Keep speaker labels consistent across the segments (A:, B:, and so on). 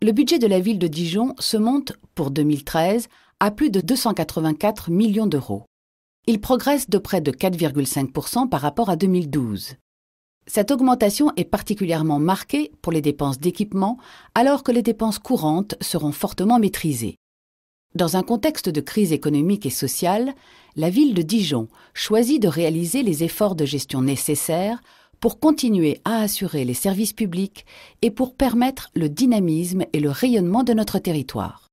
A: Le budget de la ville de Dijon se monte, pour 2013, à plus de 284 millions d'euros. Il progresse de près de 4,5% par rapport à 2012. Cette augmentation est particulièrement marquée pour les dépenses d'équipement, alors que les dépenses courantes seront fortement maîtrisées. Dans un contexte de crise économique et sociale, la ville de Dijon choisit de réaliser les efforts de gestion nécessaires pour continuer à assurer les services publics et pour permettre le dynamisme et le rayonnement de notre territoire.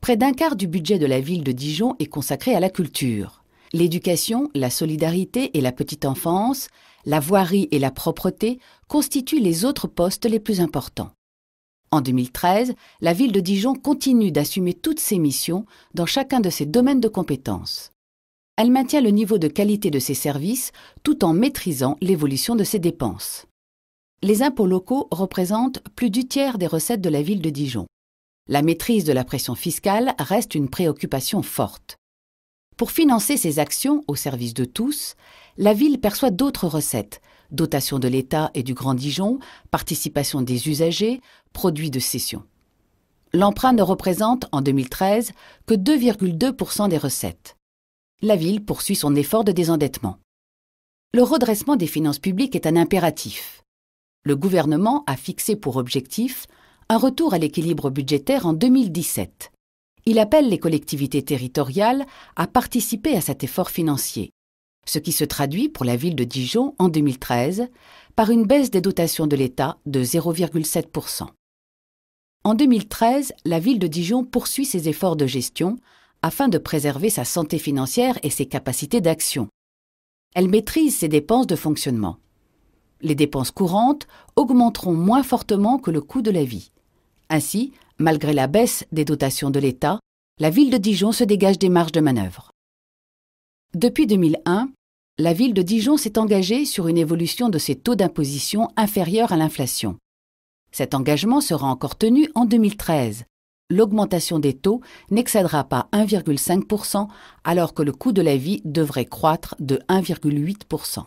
A: Près d'un quart du budget de la ville de Dijon est consacré à la culture. L'éducation, la solidarité et la petite enfance, la voirie et la propreté constituent les autres postes les plus importants. En 2013, la ville de Dijon continue d'assumer toutes ses missions dans chacun de ses domaines de compétences. Elle maintient le niveau de qualité de ses services tout en maîtrisant l'évolution de ses dépenses. Les impôts locaux représentent plus du tiers des recettes de la ville de Dijon. La maîtrise de la pression fiscale reste une préoccupation forte. Pour financer ses actions au service de tous, la ville perçoit d'autres recettes, dotation de l'État et du Grand Dijon, participation des usagers, produits de cession. L'emprunt ne représente, en 2013, que 2,2% des recettes. La ville poursuit son effort de désendettement. Le redressement des finances publiques est un impératif. Le gouvernement a fixé pour objectif un retour à l'équilibre budgétaire en 2017. Il appelle les collectivités territoriales à participer à cet effort financier, ce qui se traduit pour la ville de Dijon en 2013 par une baisse des dotations de l'État de 0,7%. En 2013, la ville de Dijon poursuit ses efforts de gestion afin de préserver sa santé financière et ses capacités d'action. Elle maîtrise ses dépenses de fonctionnement. Les dépenses courantes augmenteront moins fortement que le coût de la vie. Ainsi, malgré la baisse des dotations de l'État, la ville de Dijon se dégage des marges de manœuvre. Depuis 2001, la ville de Dijon s'est engagée sur une évolution de ses taux d'imposition inférieurs à l'inflation. Cet engagement sera encore tenu en 2013. L'augmentation des taux n'excédera pas 1,5% alors que le coût de la vie devrait croître de 1,8%.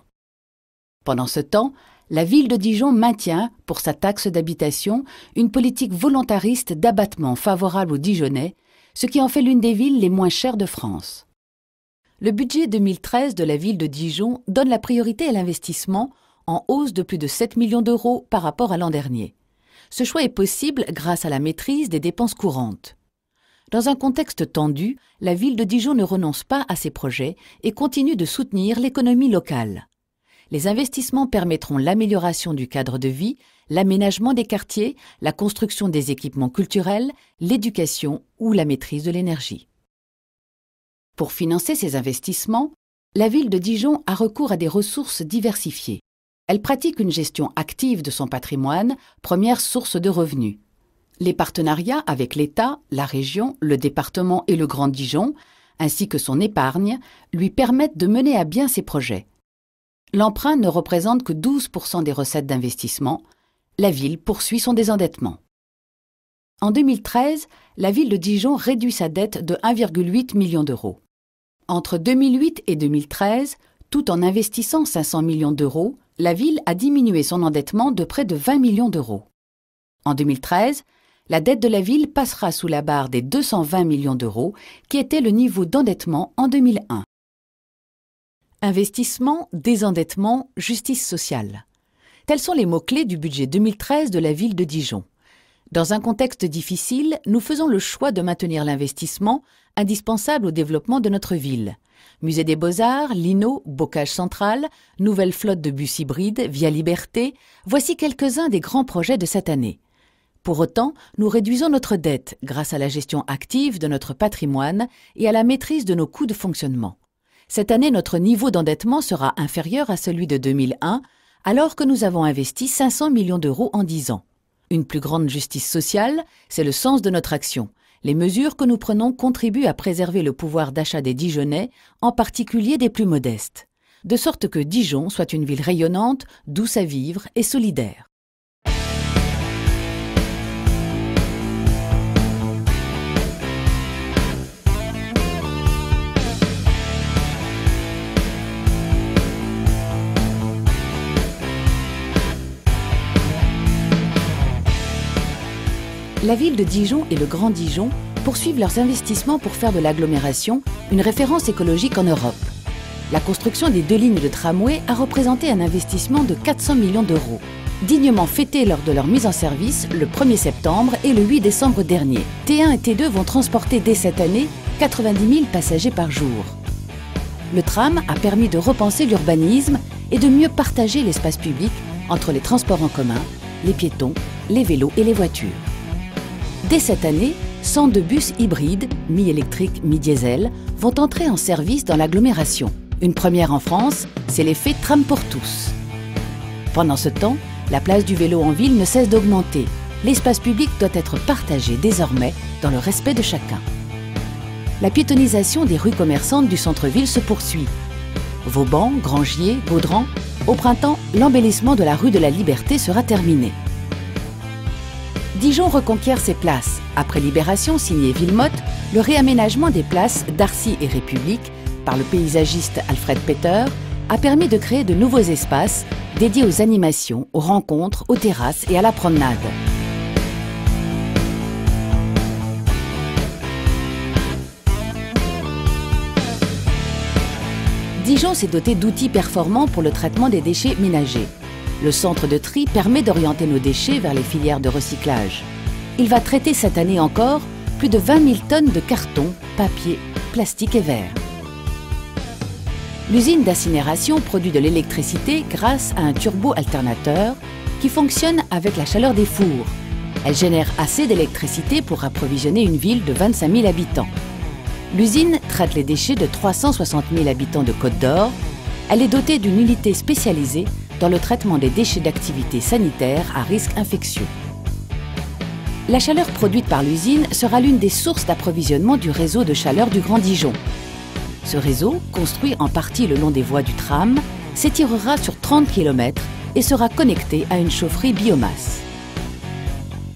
A: Pendant ce temps, la ville de Dijon maintient, pour sa taxe d'habitation, une politique volontariste d'abattement favorable aux Dijonnais, ce qui en fait l'une des villes les moins chères de France. Le budget 2013 de la ville de Dijon donne la priorité à l'investissement, en hausse de plus de 7 millions d'euros par rapport à l'an dernier. Ce choix est possible grâce à la maîtrise des dépenses courantes. Dans un contexte tendu, la ville de Dijon ne renonce pas à ses projets et continue de soutenir l'économie locale. Les investissements permettront l'amélioration du cadre de vie, l'aménagement des quartiers, la construction des équipements culturels, l'éducation ou la maîtrise de l'énergie. Pour financer ces investissements, la ville de Dijon a recours à des ressources diversifiées. Elle pratique une gestion active de son patrimoine, première source de revenus. Les partenariats avec l'État, la région, le département et le Grand Dijon, ainsi que son épargne, lui permettent de mener à bien ses projets. L'emprunt ne représente que 12% des recettes d'investissement. La ville poursuit son désendettement. En 2013, la ville de Dijon réduit sa dette de 1,8 million d'euros. Entre 2008 et 2013, tout en investissant 500 millions d'euros, la ville a diminué son endettement de près de 20 millions d'euros. En 2013, la dette de la ville passera sous la barre des 220 millions d'euros, qui était le niveau d'endettement en 2001. Investissement, désendettement, justice sociale. Tels sont les mots-clés du budget 2013 de la ville de Dijon. Dans un contexte difficile, nous faisons le choix de maintenir l'investissement indispensable au développement de notre ville. Musée des Beaux-Arts, Lino, Bocage Central, nouvelle flotte de bus hybrides, Via Liberté, voici quelques-uns des grands projets de cette année. Pour autant, nous réduisons notre dette grâce à la gestion active de notre patrimoine et à la maîtrise de nos coûts de fonctionnement. Cette année, notre niveau d'endettement sera inférieur à celui de 2001, alors que nous avons investi 500 millions d'euros en 10 ans. Une plus grande justice sociale, c'est le sens de notre action. Les mesures que nous prenons contribuent à préserver le pouvoir d'achat des Dijonnais, en particulier des plus modestes, de sorte que Dijon soit une ville rayonnante, douce à vivre et solidaire. La ville de Dijon et le Grand Dijon poursuivent leurs investissements pour faire de l'agglomération une référence écologique en Europe. La construction des 2 lignes de tramway a représenté un investissement de 400 millions d'euros, dignement fêté lors de leur mise en service le 1er septembre et le 8 décembre dernier. T1 et T2 vont transporter dès cette année 90 000 passagers par jour. Le tram a permis de repenser l'urbanisme et de mieux partager l'espace public entre les transports en commun, les piétons, les vélos et les voitures. Dès cette année, 102 bus hybrides, mi-électriques, mi-diesel, vont entrer en service dans l'agglomération. Une première en France, c'est l'effet tram pour tous. Pendant ce temps, la place du vélo en ville ne cesse d'augmenter. L'espace public doit être partagé désormais dans le respect de chacun. La piétonisation des rues commerçantes du centre-ville se poursuit. Vauban, Grangier, Gaudran, au printemps, l'embellissement de la rue de la Liberté sera terminé. Dijon reconquiert ses places. Après Libération, signé Villemotte, le réaménagement des places d'Arcy et République par le paysagiste Alfred Peter a permis de créer de nouveaux espaces dédiés aux animations, aux rencontres, aux terrasses et à la promenade. Dijon s'est doté d'outils performants pour le traitement des déchets ménagers. Le centre de tri permet d'orienter nos déchets vers les filières de recyclage. Il va traiter cette année encore plus de 20 000 tonnes de carton, papier, plastique et verre. L'usine d'incinération produit de l'électricité grâce à un turbo-alternateur qui fonctionne avec la chaleur des fours. Elle génère assez d'électricité pour approvisionner une ville de 25 000 habitants. L'usine traite les déchets de 360 000 habitants de Côte d'Or. Elle est dotée d'une unité spécialisée dans le traitement des déchets d'activités sanitaires à risque infectieux. La chaleur produite par l'usine sera l'une des sources d'approvisionnement du réseau de chaleur du Grand Dijon. Ce réseau, construit en partie le long des voies du tram, s'étirera sur 30 km et sera connecté à une chaufferie biomasse.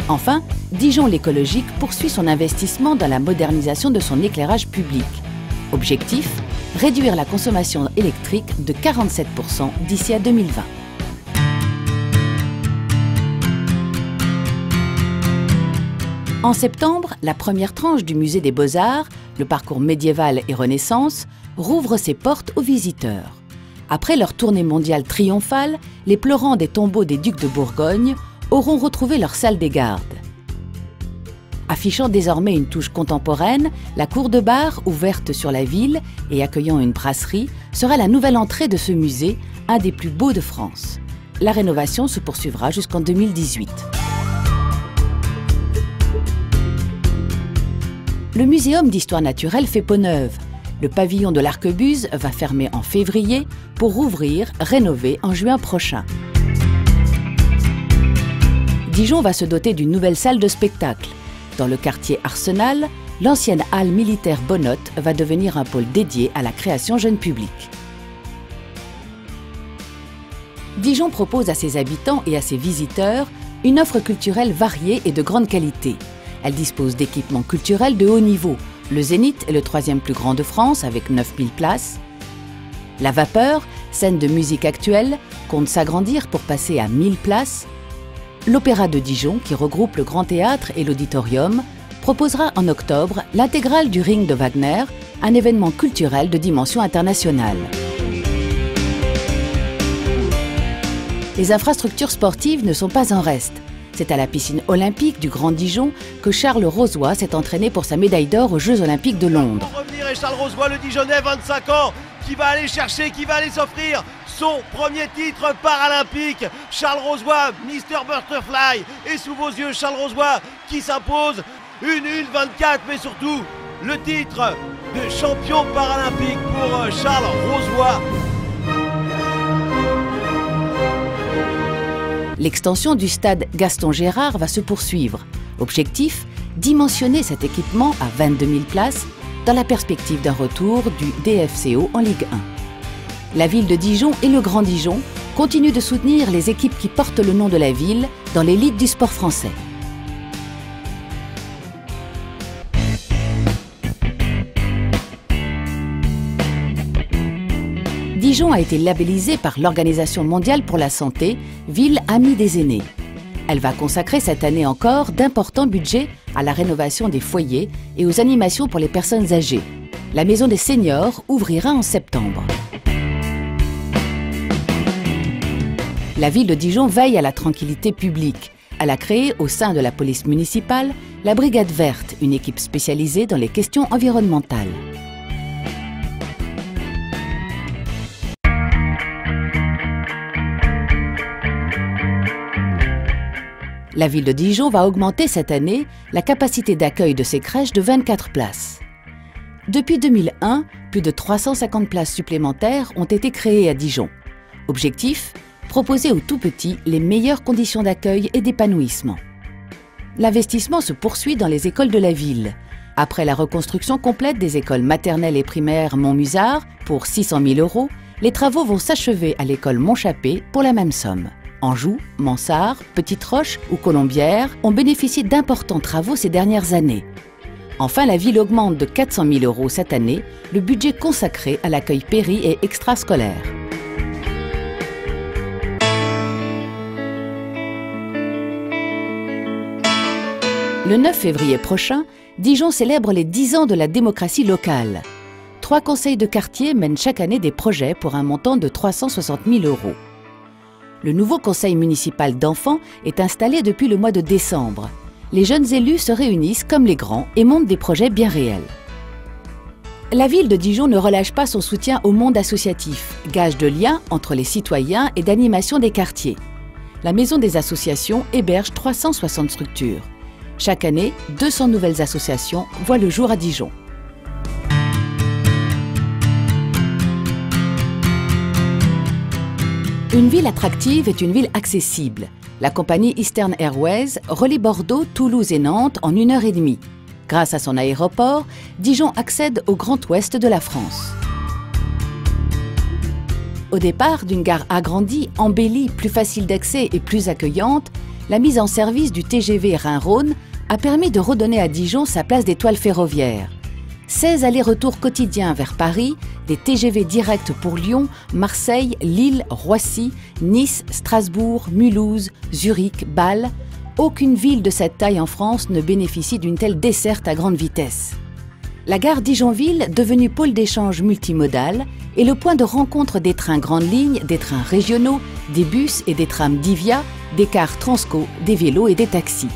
A: Enfin, Dijon l'écologique poursuit son investissement dans la modernisation de son éclairage public. Objectif, réduire la consommation électrique de 47% d'ici à 2020. En septembre, la première tranche du musée des Beaux-Arts, le parcours médiéval et Renaissance, rouvre ses portes aux visiteurs. Après leur tournée mondiale triomphale, les pleurants des tombeaux des ducs de Bourgogne auront retrouvé leur salle des gardes. Affichant désormais une touche contemporaine, la cour de bar, ouverte sur la ville et accueillant une brasserie, sera la nouvelle entrée de ce musée, un des plus beaux de France. La rénovation se poursuivra jusqu'en 2018. Le Muséum d'histoire naturelle fait peau neuve. Le pavillon de l'Arquebuse va fermer en février pour rouvrir, rénové en juin prochain. Dijon va se doter d'une nouvelle salle de spectacle. Dans le quartier Arsenal, l'ancienne halle militaire Bonnotte va devenir un pôle dédié à la création jeune public. Dijon propose à ses habitants et à ses visiteurs une offre culturelle variée et de grande qualité. Elle dispose d'équipements culturels de haut niveau. Le Zénith est le 3e plus grand de France avec 9000 places. La Vapeur, scène de musique actuelle, compte s'agrandir pour passer à 1000 places. L'Opéra de Dijon, qui regroupe le Grand Théâtre et l'Auditorium, proposera en octobre l'intégrale du Ring de Wagner, un événement culturel de dimension internationale. Les infrastructures sportives ne sont pas en reste. C'est à la piscine olympique du Grand Dijon que Charles Rosoy s'est entraîné pour sa médaille d'or aux Jeux Olympiques de Londres.
B: Pour revenir, et Charles Rosoy, le Dijonnais, 25 ans, qui va aller chercher, qui va aller s'offrir son premier titre paralympique. Charles Rosoy, Mr Butterfly, et sous vos yeux, Charles Rosoy qui s'impose une 1,24, mais surtout le titre de champion paralympique pour Charles Rosoy.
A: L'extension du stade Gaston Gérard va se poursuivre. Objectif, dimensionner cet équipement à 22 000 places dans la perspective d'un retour du DFCO en Ligue 1. La ville de Dijon et le Grand Dijon continuent de soutenir les équipes qui portent le nom de la ville dans l'élite du sport français. Dijon a été labellisée par l'Organisation mondiale pour la santé, ville amie des aînés. Elle va consacrer cette année encore d'importants budgets à la rénovation des foyers et aux animations pour les personnes âgées. La maison des seniors ouvrira en septembre. La ville de Dijon veille à la tranquillité publique. Elle a créé au sein de la police municipale la Brigade Verte, une équipe spécialisée dans les questions environnementales. La ville de Dijon va augmenter cette année la capacité d'accueil de ses crèches de 24 places. Depuis 2001, plus de 350 places supplémentaires ont été créées à Dijon. Objectif : proposer aux tout-petits les meilleures conditions d'accueil et d'épanouissement. L'investissement se poursuit dans les écoles de la ville. Après la reconstruction complète des écoles maternelles et primaires Montmusard pour 600 000 €, les travaux vont s'achever à l'école Montchappé pour la même somme. Anjou, Mansart, Petite-Roche ou Colombières ont bénéficié d'importants travaux ces dernières années. Enfin, la ville augmente de 400 000 € cette année le budget consacré à l'accueil péri et extrascolaire. Le 9 février prochain, Dijon célèbre les 10 ans de la démocratie locale. 3 conseils de quartier mènent chaque année des projets pour un montant de 360 000 €. Le nouveau conseil municipal d'enfants est installé depuis le mois de décembre. Les jeunes élus se réunissent comme les grands et montent des projets bien réels. La ville de Dijon ne relâche pas son soutien au monde associatif, gage de lien entre les citoyens et d'animation des quartiers. La Maison des associations héberge 360 structures. Chaque année, 200 nouvelles associations voient le jour à Dijon. Une ville attractive est une ville accessible. La compagnie Eastern Airways relie Bordeaux, Toulouse et Nantes en 1 heure et demie. Grâce à son aéroport, Dijon accède au Grand Ouest de la France. Au départ d'une gare agrandie, embellie, plus facile d'accès et plus accueillante, la mise en service du TGV Rhin-Rhône a permis de redonner à Dijon sa place d'étoile ferroviaire. 16 allers-retours quotidiens vers Paris, des TGV directs pour Lyon, Marseille, Lille, Roissy, Nice, Strasbourg, Mulhouse, Zurich, Bâle. Aucune ville de cette taille en France ne bénéficie d'une telle desserte à grande vitesse. La gare Dijonville, devenue pôle d'échange multimodal, est le point de rencontre des trains grandes lignes, des trains régionaux, des bus et des trams Divia, des cars Transco, des vélos et des taxis.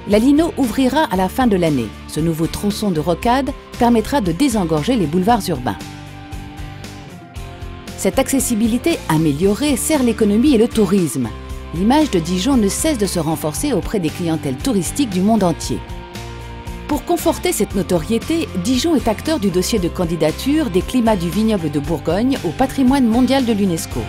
A: La Lino ouvrira à la fin de l'année. Ce nouveau tronçon de rocade permettra de désengorger les boulevards urbains. Cette accessibilité améliorée sert l'économie et le tourisme. L'image de Dijon ne cesse de se renforcer auprès des clientèles touristiques du monde entier. Pour conforter cette notoriété, Dijon est acteur du dossier de candidature des climats du vignoble de Bourgogne au patrimoine mondial de l'UNESCO.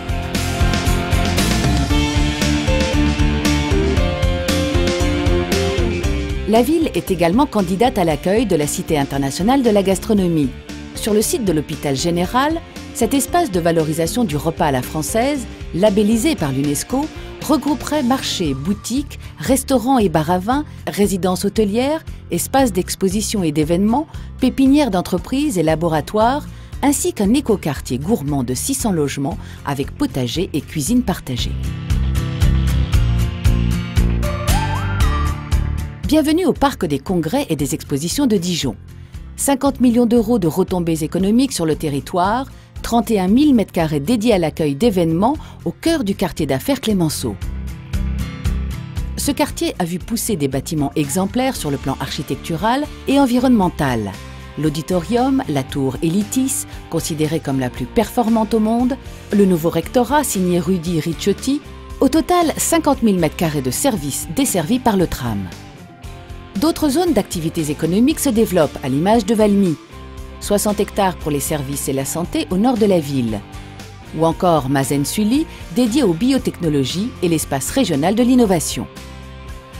A: La ville est également candidate à l'accueil de la Cité internationale de la gastronomie. Sur le site de l'hôpital général, cet espace de valorisation du repas à la française, labellisé par l'UNESCO, regrouperait marchés, boutiques, restaurants et bars à vin, résidences hôtelières, espaces d'exposition et d'événements, pépinières d'entreprises et laboratoires, ainsi qu'un écoquartier gourmand de 600 logements avec potager et cuisine partagée. Bienvenue au Parc des Congrès et des Expositions de Dijon. 50 millions d'euros de retombées économiques sur le territoire, 31 000 m² dédiés à l'accueil d'événements au cœur du quartier d'affaires Clémenceau. Ce quartier a vu pousser des bâtiments exemplaires sur le plan architectural et environnemental. L'auditorium, la tour Elitis, considérée comme la plus performante au monde, le nouveau rectorat signé Rudy Ricciotti, au total 50 000 m² de services desservis par le tram. D'autres zones d'activités économiques se développent, à l'image de Valmy. 60 hectares pour les services et la santé au nord de la ville. Ou encore Mazen-Sully, dédié aux biotechnologies et l'espace régional de l'innovation.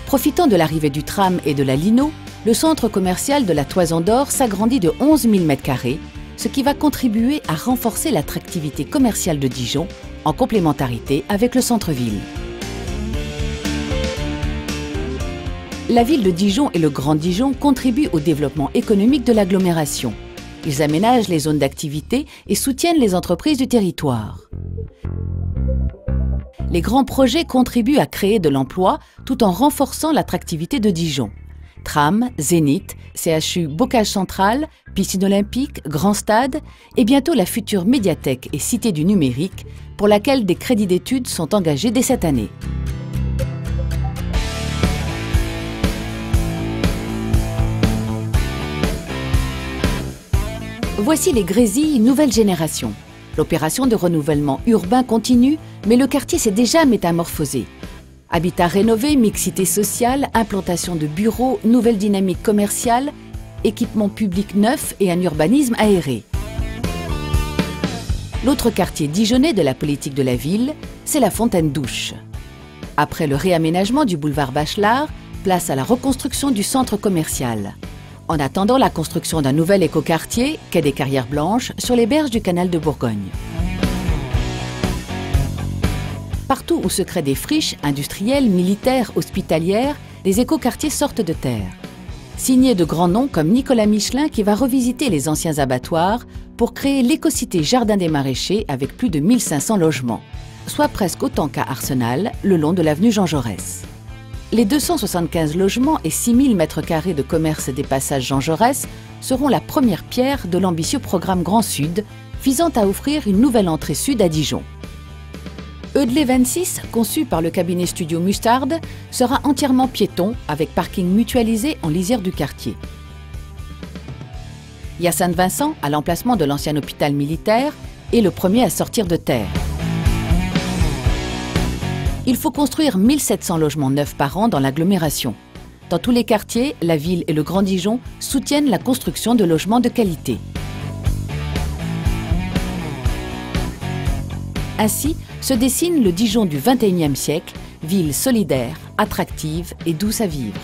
A: Profitant de l'arrivée du tram et de la Lino, le centre commercial de la Toison d'Or s'agrandit de 11 000 m², ce qui va contribuer à renforcer l'attractivité commerciale de Dijon, en complémentarité avec le centre-ville. La ville de Dijon et le Grand Dijon contribuent au développement économique de l'agglomération. Ils aménagent les zones d'activité et soutiennent les entreprises du territoire. les grands projets contribuent à créer de l'emploi tout en renforçant l'attractivité de Dijon. Tram, Zénith, CHU Bocage Central, piscine olympique, grand stade et bientôt la future médiathèque et cité du numérique pour laquelle des crédits d'études sont engagés dès cette année. Voici les Grésilles nouvelle génération. L'opération de renouvellement urbain continue, mais le quartier s'est déjà métamorphosé. Habitat rénové, mixité sociale, implantation de bureaux, nouvelle dynamique commerciale, équipements publics neufs et un urbanisme aéré. L'autre quartier dijonnais de la politique de la ville, c'est la Fontaine-Douche. Après le réaménagement du boulevard Bachelard, place à la reconstruction du centre commercial. En attendant la construction d'un nouvel écoquartier, quai des Carrières Blanches, sur les berges du canal de Bourgogne. Partout où se créent des friches industrielles, militaires, hospitalières, des écoquartiers sortent de terre. Signés de grands noms comme Nicolas Michelin qui va revisiter les anciens abattoirs pour créer l'écocité Jardin des Maraîchers avec plus de 1500 logements, soit presque autant qu'à Arsenal, le long de l'avenue Jean Jaurès. Les 275 logements et 6000 m² de commerce des passages Jean Jaurès seront la première pierre de l'ambitieux programme Grand Sud, visant à offrir une nouvelle entrée sud à Dijon. Eudelet 26, conçu par le cabinet studio Mustarde, sera entièrement piéton avec parking mutualisé en lisière du quartier. Hyacinthe Vincent, à l'emplacement de l'ancien hôpital militaire, est le premier à sortir de terre. Il faut construire 1700 logements neufs par an dans l'agglomération. Dans tous les quartiers, la ville et le Grand Dijon soutiennent la construction de logements de qualité. Ainsi se dessine le Dijon du XXIe siècle, ville solidaire, attractive et douce à vivre.